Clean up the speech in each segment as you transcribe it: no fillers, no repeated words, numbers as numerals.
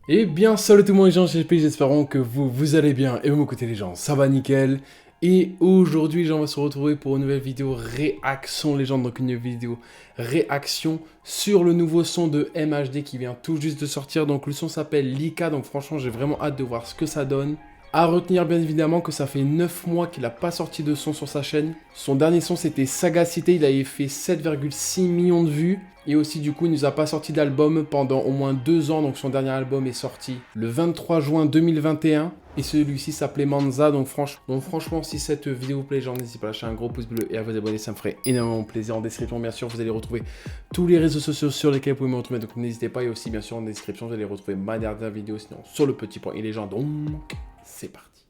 Eh bien, salut tout le monde les gens, j'espère que vous allez bien. Et vous m'écoutez les gens, ça va nickel. Et aujourd'hui, les gens, on va se retrouver pour une nouvelle vidéo réaction, les gens. Donc une vidéo réaction sur le nouveau son de MHD qui vient tout juste de sortir. Donc le son s'appelle Lika, donc franchement, j'ai vraiment hâte de voir ce que ça donne. À retenir bien évidemment que ça fait 9 mois qu'il n'a pas sorti de son sur sa chaîne. Son dernier son c'était Sagacité, il avait fait 7,6 millions de vues. Et aussi du coup il nous a pas sorti d'album pendant au moins 2 ans, donc son dernier album est sorti le 23 juin 2021. Et celui-ci s'appelait Manza, donc franchement si cette vidéo vous plaît, genre n'hésitez pas à lâcher un gros pouce bleu et à vous abonner, ça me ferait énormément plaisir. En description bien sûr vous allez retrouver tous les réseaux sociaux sur lesquels vous pouvez me retrouver, donc n'hésitez pas. Et aussi bien sûr en description vous allez retrouver ma dernière vidéo, sinon sur le petit point et les gens, donc c'est parti.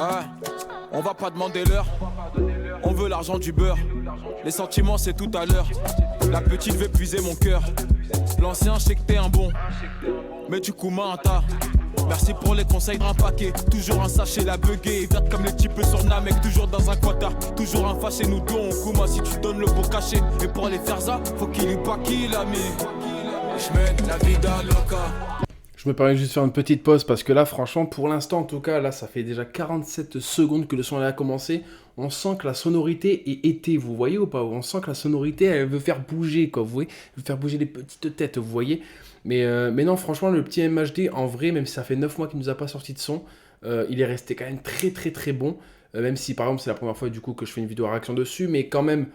Ah, on va pas demander l'heure, on veut l'argent du beurre. Les sentiments c'est tout à l'heure. La petite veut puiser mon cœur. L'ancien je sais que t'es un bon, mais du coup un tas. Merci pour les conseils d'un paquet. Toujours un sachet la buguée. Verte comme les types sur Namek. Toujours dans un quota. Toujours un fâché nous deux on Kuma si tu donnes le beau cachet. Et pour aller faire ça, faut qu'il ait pas qu'il a mis. J'mène la vida loca. Je me permets juste de faire une petite pause parce que là, franchement, pour l'instant, en tout cas, là, ça fait déjà 47 secondes que le son a commencé. On sent que la sonorité est été, vous voyez ou pas? On sent que la sonorité, elle veut faire bouger, quoi, vous voyez? Elle veut faire bouger les petites têtes, vous voyez? Mais non, franchement, le petit MHD, en vrai, même si ça fait 9 mois qu'il nous a pas sorti de son, il est resté quand même très bon. Même si, par exemple, c'est la première fois, du coup, que je fais une vidéo à réaction dessus. Mais quand même,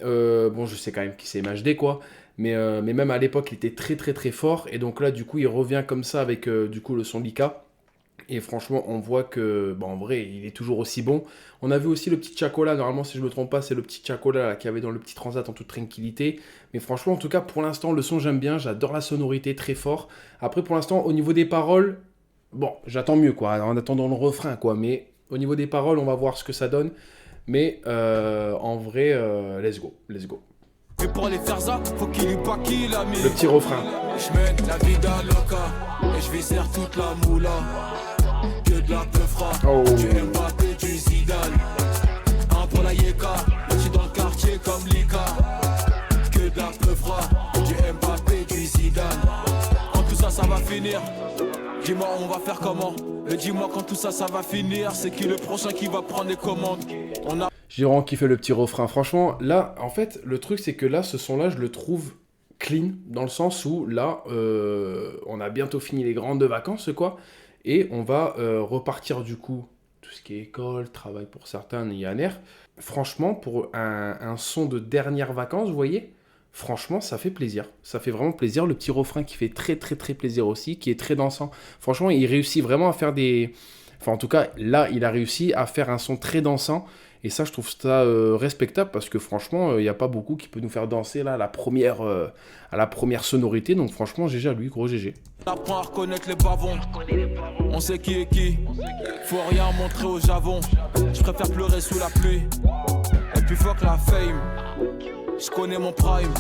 bon, je sais quand même qui c'est MHD, quoi. Mais même à l'époque, il était très fort. Et donc là, du coup, il revient comme ça avec du coup le son Lika. Et franchement, on voit que, en vrai, il est toujours aussi bon. On a vu aussi le petit Chacola. Normalement, si je me trompe pas, c'est le petit Chacola qu'il y avait dans le petit Transat en toute tranquillité. Mais franchement, en tout cas, pour l'instant, le son, j'aime bien. J'adore la sonorité, très fort. Après, pour l'instant, au niveau des paroles, bon, j'attends mieux, quoi. En attendant le refrain, quoi. Mais au niveau des paroles, on va voir ce que ça donne. Mais en vrai, let's go. Et pour aller faire ça, faut qu'il ait pas qu'il a mis. Le petit refrain. J'mène la vida loca. Et j'viscère toute la moula. Que de la peufra. Oh. Du Mbappé, du Zidane. Un pour la Yeka. J'suis dans le quartier comme Lika. Que de la peufra. Du Mbappé, du Zidane. Quand tout ça, ça va finir. Dis-moi, on va faire comment? Mais dis-moi quand tout ça, ça va finir. C'est qui le prochain qui va prendre les commandes? On a... J'ai vraiment kiffé le petit refrain. Franchement, là, en fait, le truc, c'est que là, ce son-là, je le trouve clean, dans le sens où, là, on a bientôt fini les grandes vacances, quoi, et on va repartir, du coup, tout ce qui est école, travail pour certains, IANR. Franchement, pour un son de dernière vacances, vous voyez, franchement, ça fait plaisir. Ça fait vraiment plaisir. Le petit refrain qui fait très plaisir aussi, qui est très dansant. Franchement, il réussit vraiment à faire des... Enfin, en tout cas, là, il a réussi à faire un son très dansant. Et ça, je trouve ça respectable parce que franchement, il n'y a pas beaucoup qui peut nous faire danser là, à la première sonorité. Donc franchement, GG à lui, gros GG. On apprend à reconnaître les bavons. On sait qui est qui. Faut rien montrer au javon. Je préfère pleurer sous la pluie. Et puis fuck la fame. Je connais mon prime.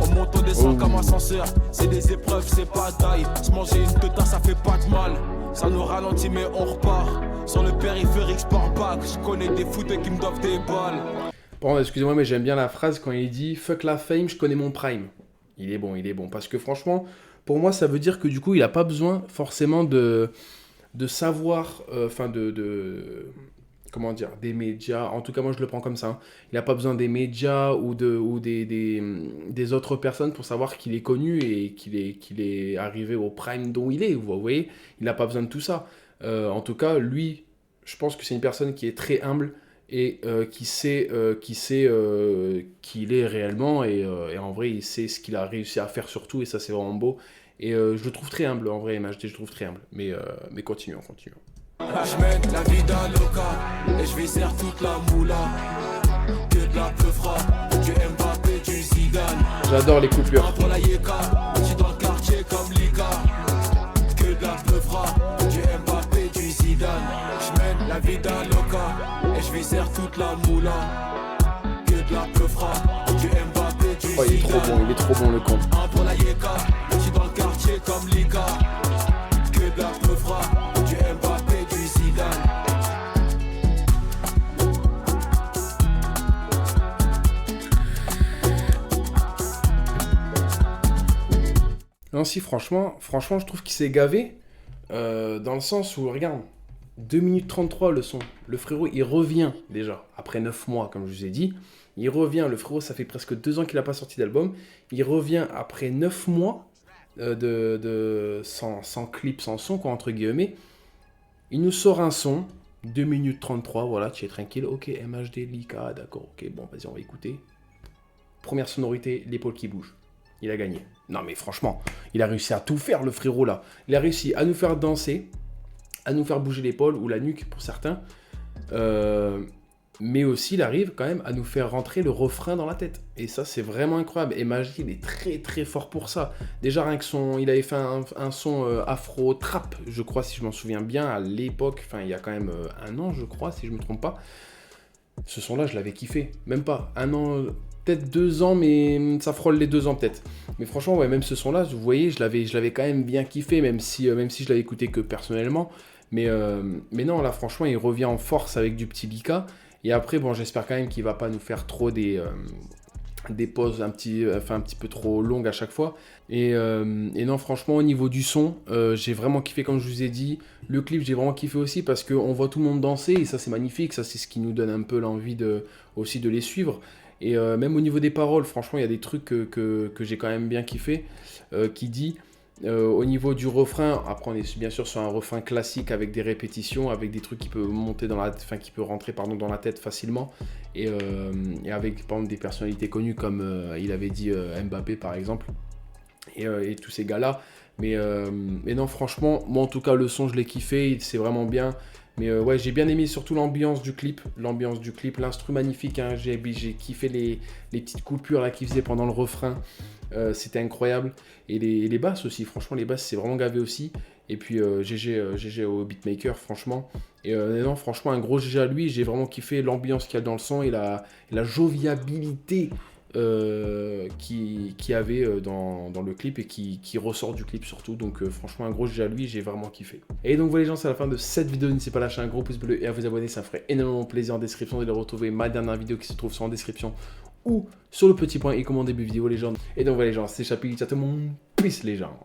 On monte, on descend comme ascenseur. C'est des épreuves, c'est pas taille. Se manger une teta, ça fait pas de mal. Ça nous ralentit mais on repart. Sur le périphérique sport pack. Je connais des footeux qui me doivent des balles. Bon, excusez-moi, mais j'aime bien la phrase quand il dit « Fuck la fame, je connais mon prime ». Il est bon. Parce que franchement, pour moi, ça veut dire que du coup, il n'a pas besoin forcément de savoir... comment dire, des médias, en tout cas moi je le prends comme ça, hein. Il n'a pas besoin des médias ou des autres personnes pour savoir qu'il est connu et qu'il est arrivé au prime dont il est, vous voyez, il n'a pas besoin de tout ça. En tout cas, lui, je pense que c'est une personne qui est très humble et qui sait qui il est réellement et en vrai il sait ce qu'il a réussi à faire surtout et ça c'est vraiment beau. Et je le trouve très humble en vrai, MHD, je le trouve très humble, mais continuons. J'mène la vida loca et j'viscère toute la moula. Que de la peufra, du Mbappé, du Zidane. J'adore les coupures. Un pour la Yeka, j'suis dans le quartier comme Lika. Que de la peufra, du Mbappé, du Zidane. J'mène la vida loca et j'viscère toute la moula. Que de la peufra, du Mbappé, du Zidane. Oh, il est trop bon le con. Un pour la Yeka, j'suis dans le quartier comme Lika. Que de la peufra, du Mbappé, du Zidane. Non, si, franchement, je trouve qu'il s'est gavé. Dans le sens où, regarde, 2 minutes 33 le son. Le frérot, il revient déjà, après 9 mois, comme je vous ai dit. Il revient, le frérot, ça fait presque 2 ans qu'il n'a pas sorti d'album. Il revient après 9 mois sans clip, sans son, quoi, entre guillemets. Il nous sort un son, 2 minutes 33, voilà, tu es tranquille. Ok, MHD, Lika, d'accord, ok, bon, vas-y, on va écouter. Première sonorité, l'épaule qui bouge. Il a gagné. Non, mais franchement, il a réussi à tout faire, le frérot, là. Il a réussi à nous faire danser, à nous faire bouger l'épaule ou la nuque, pour certains. Mais aussi, il arrive quand même à nous faire rentrer le refrain dans la tête. Et ça, c'est vraiment incroyable. Et Magie, il est très, très fort pour ça. Déjà, rien que il avait fait un son afro-trap, je crois, si je m'en souviens bien, à l'époque. Enfin, il y a quand même 1 an, je crois, si je ne me trompe pas. Ce son-là, je l'avais kiffé. Même pas 1 an... Peut-être 2 ans, mais ça frôle les 2 ans peut-être. Mais franchement, ouais, même ce son-là, vous voyez, je l'avais quand même bien kiffé, même si je l'avais écouté que personnellement. Mais non, là, franchement, il revient en force avec du petit Bika. Et après, bon, j'espère quand même qu'il va pas nous faire trop des pauses un petit peu trop longues à chaque fois. Et non, franchement, au niveau du son, j'ai vraiment kiffé, comme je vous ai dit. Le clip, j'ai vraiment kiffé aussi parce qu'on voit tout le monde danser et ça, c'est magnifique. Ça, c'est ce qui nous donne un peu l'envie aussi de les suivre. Et même au niveau des paroles, franchement, il y a des trucs que j'ai quand même bien kiffé. Qui dit, au niveau du refrain, après on est bien sûr sur un refrain classique avec des répétitions, avec des trucs qui peuvent qui peut rentrer dans la tête facilement. Et avec par exemple des personnalités connues comme il avait dit Mbappé par exemple. Et tous ces gars-là. Mais non, franchement, moi en tout cas, le son, je l'ai kiffé, c'est vraiment bien. Mais ouais, j'ai bien aimé surtout l'ambiance du clip, l'instru magnifique, hein, j'ai kiffé les petites coupures là qu'il faisait pendant le refrain, c'était incroyable. Et les basses aussi, franchement les basses c'est vraiment gavé aussi. Et puis GG au beatmaker, franchement. Et non, franchement un gros GG à lui, j'ai vraiment kiffé l'ambiance qu'il y a dans le son et la joviabilité qui avait dans le clip et qui ressort du clip surtout. Donc franchement un gros GG à lui, j'ai vraiment kiffé. Et donc voilà les gens, c'est la fin de cette vidéo. N'hésitez pas à lâcher un gros pouce bleu et à vous abonner, ça me ferait énormément plaisir. En description de les retrouver ma dernière vidéo qui se trouve sur en description ou sur le petit point et comme en début vidéo les gens. Et donc voilà les gens, c'est Chapi, ciao tout le monde, peace les gens.